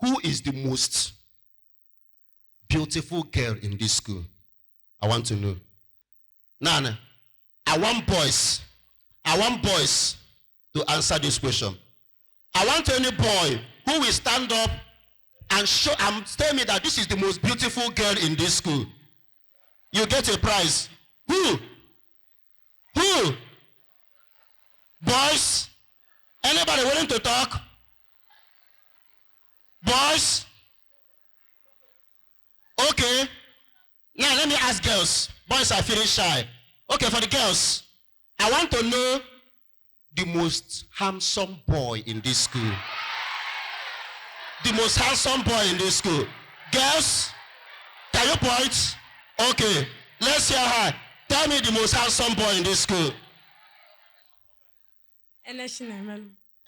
who is the most beautiful girl in this school? I want to know. Nana, I want boys to answer this question. I want any boy who will stand up and tell me that this is the most beautiful girl in this school. You get a prize. Who? Boys? Anybody willing to talk? Boys? Okay. Now let me ask girls. Boys are feeling shy. Okay, for the girls, I want to know the most handsome boy in this school. The most handsome boy in this school. Girls, can you point? Okay, let's hear her. Tell me the most handsome boy in this school.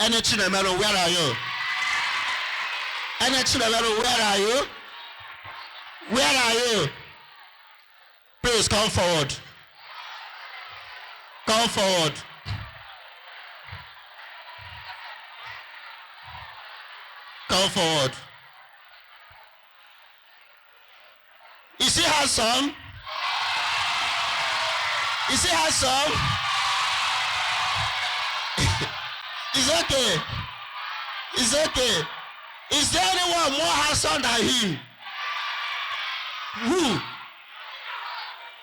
Enechinemelu, where are you? Enechinemelu, where are you? Where are you? Please come forward. Come forward. Come forward. Is he handsome? Is he handsome? It's okay. It's okay. Is there anyone more handsome than him? Who?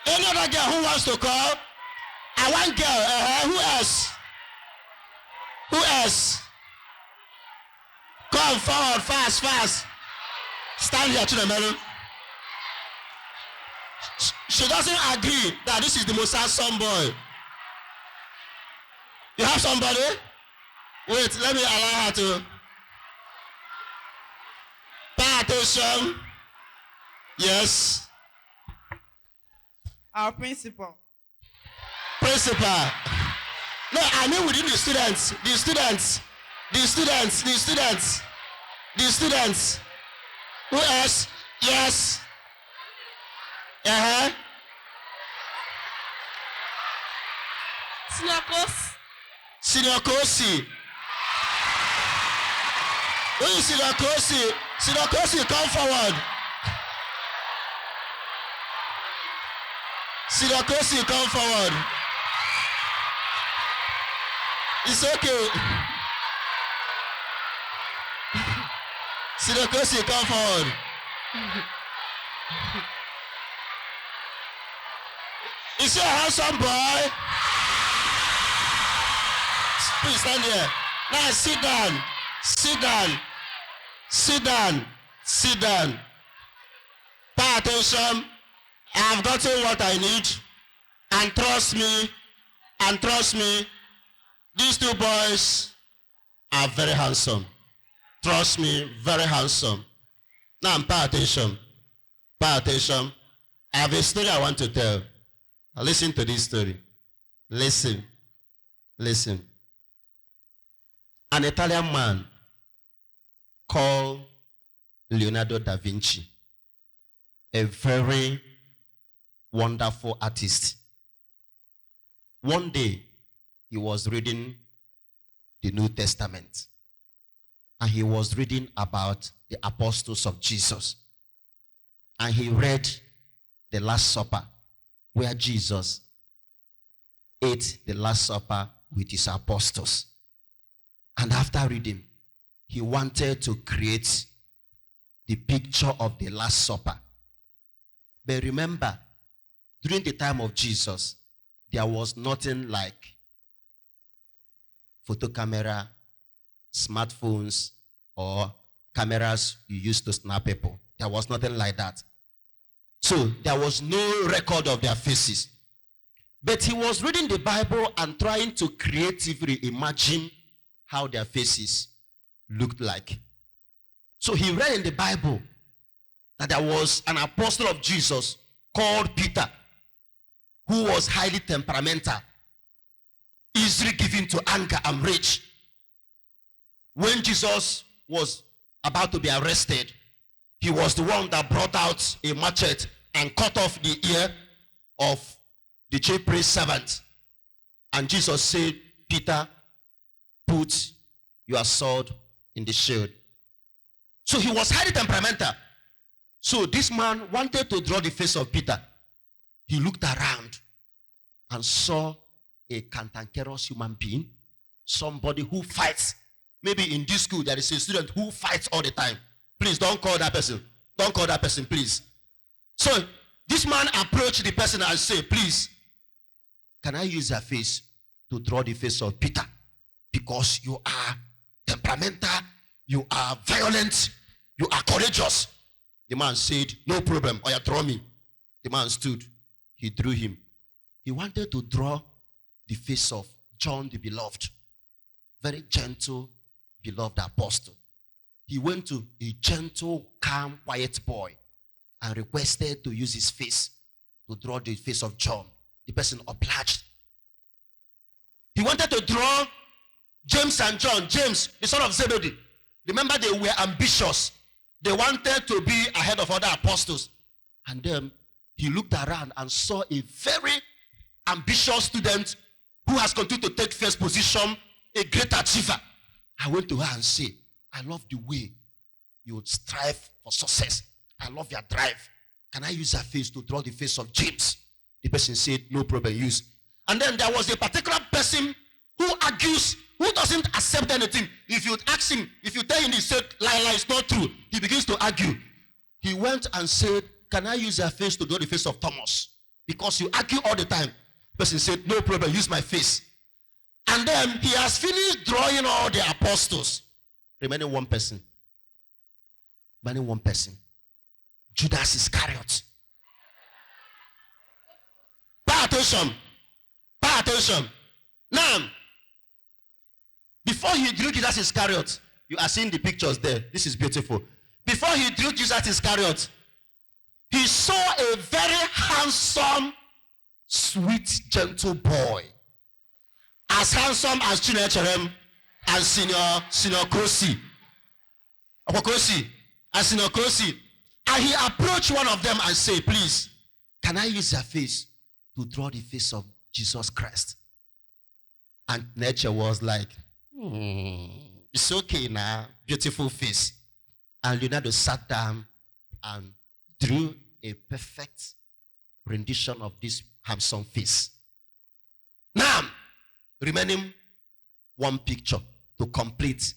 Any other girl who wants to call? I want girl. Who else? Who else? Come forward, fast. Stand here to the middle. She doesn't agree that this is the most handsome boy. You have somebody? Wait, let me allow her to. Pay attention. Yes. our principal. Principal. No, I mean within the students. Who else? Yes. Senior Kosi. Who is Senior Kosi? Senior Kosi, come forward. Senior Kosi, come forward. It's okay. Senior Kosi, come forward. Is he a handsome boy? Please stand here. Now sit down. Sit down. Pay attention. I have gotten what I need. And trust me, these two boys are very handsome. Trust me, very handsome. Now pay attention. I have a story I want to tell. Now listen to this story. Listen. An Italian man called Leonardo da Vinci, a very wonderful artist. One day, he was reading the New Testament, and he was reading about the apostles of Jesus. And he read the Last Supper, where Jesus ate the Last Supper with his apostles. And after reading, he wanted to create the picture of the Last Supper. But remember, during the time of Jesus, there was nothing like photo camera, smartphones, or cameras you used to snap people. There was nothing like that. So there was no record of their faces. But he was reading the Bible and trying to creatively imagine how their faces looked like. So he read in the Bible that there was an apostle of Jesus called Peter, who was highly temperamental, easily given to anger and rage. When Jesus was about to be arrested, he was the one that brought out a machete and cut off the ear of the chief priest's servant. And Jesus said, Peter, put your sword in the shield. So he was highly temperamental. So this man wanted to draw the face of Peter. He looked around and saw a cantankerous human being, somebody who fights. Maybe in this school there is a student who fights all the time. Please don't call that person. Don't call that person, please. So this man approached the person and said, please, can I use your face to draw the face of Peter? Because you are temperamental, you are violent, you are courageous. The man said, no problem, or you draw me. The man stood, he drew him. He wanted to draw the face of John the Beloved, very gentle, beloved apostle. He went to a gentle, calm, quiet boy and requested to use his face to draw the face of John. The person obliged. He wanted to draw James and John. James, the son of Zebedee. Remember, they were ambitious. They wanted to be ahead of other apostles. And then he looked around and saw a very ambitious student who has continued to take first position, a great achiever. I went to her and said, I love the way you would strive for success. I love your drive. Can I use your face to draw the face of James? The person said, no problem, use. And then there was a particular person who argues, who doesn't accept anything. If you ask him, if you tell him he said, lie, it's not true, he begins to argue. He went and said, can I use your face to draw the face of Thomas? Because you argue all the time. The person said, no problem, use my face. And then he has finished drawing all the apostles. Remaining one person. Remaining one person. Judas Iscariot. Pay attention. Pay attention. Now, before he drew Judas Iscariot, you are seeing the pictures there. This is beautiful. Before he drew Judas Iscariot, he saw a very handsome, sweet, gentle boy. As handsome as Chinecherem and Senior Krosi. Krosi. And Senior Krosi. And he approached one of them and said, please, can I use your face to draw the face of Jesus Christ? And nature was like, it's okay now, beautiful face. And Leonardo sat down and drew a perfect rendition of this handsome face. Now, remaining one picture to complete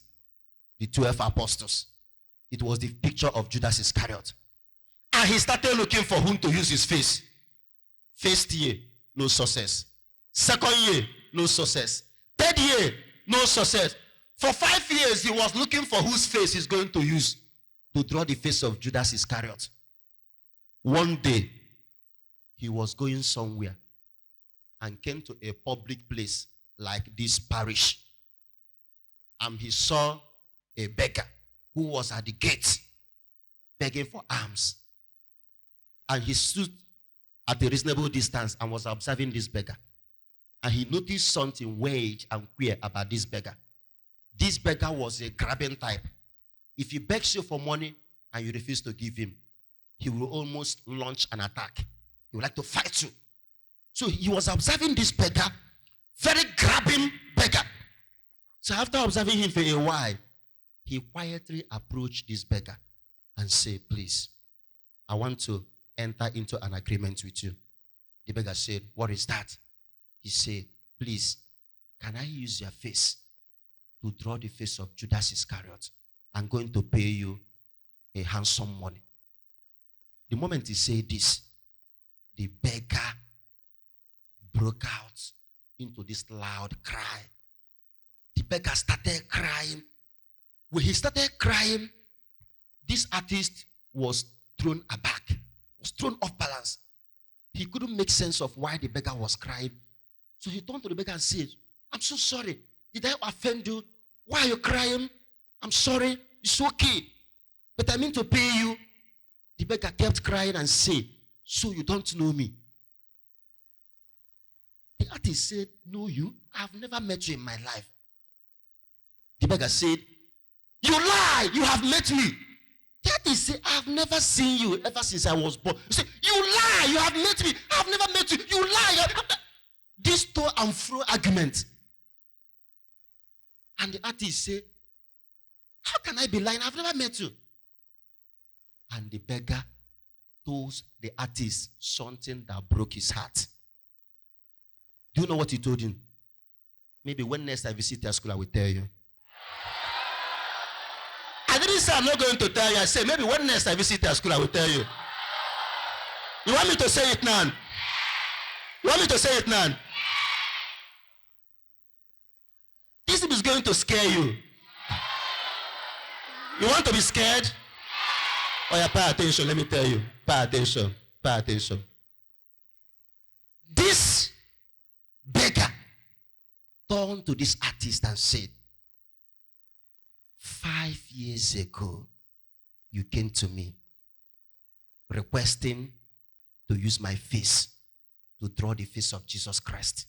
the 12 apostles. It was the picture of Judas Iscariot. And he started looking for whom to use his face. First year, no success. Second year, no success. Third year, no success. For 5 years, he was looking for whose face he's going to use to draw the face of Judas Iscariot. One day, he was going somewhere and came to a public place like this parish. And he saw a beggar who was at the gate begging for alms. And he stood at a reasonable distance and was observing this beggar. And he noticed something weird and queer about this beggar. This beggar was a grabbing type. If he begs you for money and you refuse to give him, he will almost launch an attack. He would like to fight you. So he was observing this beggar, very grabbing beggar. So after observing him for a while, he quietly approached this beggar and said, please, I want to enter into an agreement with you. The beggar said, what is that? He said, please, can I use your face to draw the face of Judas Iscariot? I'm going to pay you a handsome money. The moment he said this, the beggar broke out into this loud cry. The beggar started crying. When he started crying, this artist was thrown aback, was thrown off balance. He couldn't make sense of why the beggar was crying. So he turned to the beggar and said, I'm so sorry. Did I offend you? Why are you crying? I'm sorry. It's okay. But I mean to pay you. The beggar kept crying and said, so you don't know me? The artist said, no, you. I've never met you in my life. The beggar said, you lie. You have met me. The artist said, I've never seen you ever since I was born. He said, you lie. You have met me. I've never met you. You lie. This to and fro argument. And the artist said, how can I be lying? I've never met you. And the beggar told the artist something that broke his heart. Do you know what he told him? Maybe when next I visit your school, I will tell you. I didn't say I'm not going to tell you. I said maybe when next I visit your school, I will tell you. You want me to say it now? You want me to say it now? This is going to scare you. You want to be scared? Oh yeah, pay attention. Let me tell you. Pay attention. Pay attention. This beggar turned to this artist and said, 5 years ago, you came to me requesting to use my face to draw the face of Jesus Christ.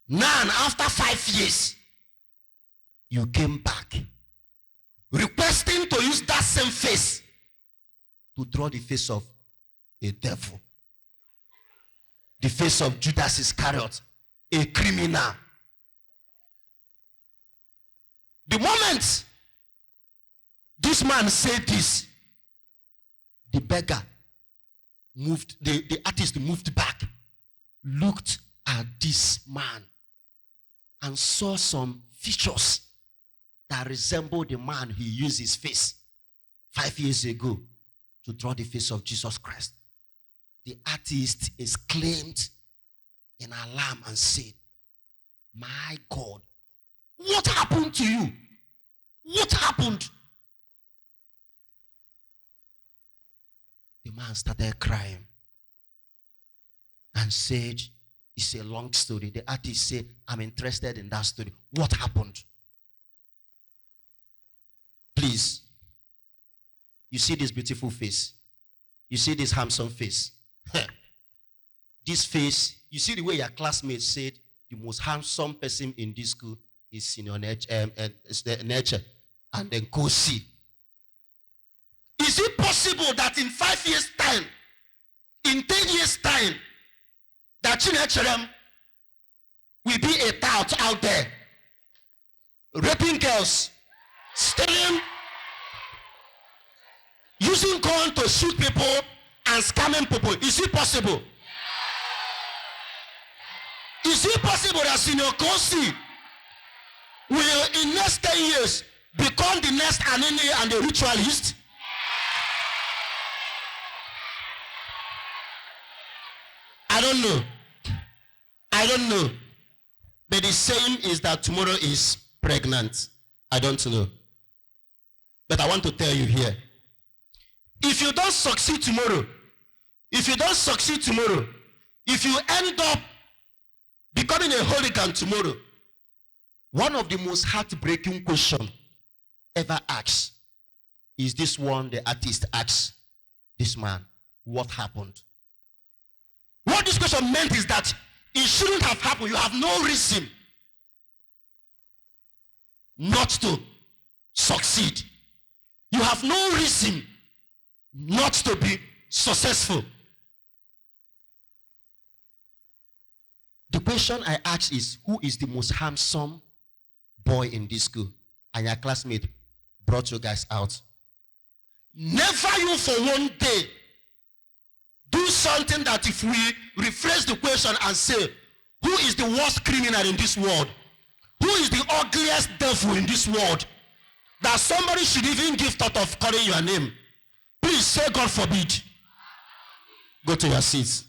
Now, after 5 years, you came back requesting to use that same face to draw the face of a devil. The face of Judas Iscariot, a criminal. The moment this man said this, the beggar moved, the artist moved back, looked at this man, and saw some features that resembled the man he used his face 5 years ago to draw the face of Jesus Christ. The artist exclaimed in alarm and said, my God, what happened to you? What happened? The man started crying and said, it's a long story. The artist said, I'm interested in that story. What happened? Please, you see this beautiful face. You see this handsome face. This face, you see the way your classmates said the most handsome person in this school is senior nature, and then Kosi. Is it possible that in 5 years' time, in 10 years' time, that Chinecherem will be a tout out there, raping girls, stealing, using gun to shoot people and scamming people? Is it possible? Is it possible that Senior Kosi will in next 10 years become the next Anini and the ritualist? I don't know. I don't know. But the saying is that tomorrow is pregnant. I don't know. But I want to tell you here. If you don't succeed tomorrow, if you end up becoming a hooligan tomorrow, one of the most heartbreaking questions ever asked is this one the artist asks this man, what happened? What this question meant is that it shouldn't have happened. You have no reason not to succeed. You have no reason not to be successful. The question I ask is, who is the most handsome boy in this school? And your classmate brought you guys out. Never you for one day do something that if we rephrase the question and say, who is the worst criminal in this world? Who is the ugliest devil in this world? That somebody should even give thought of calling your name. Please say God forbid. Go to your seats.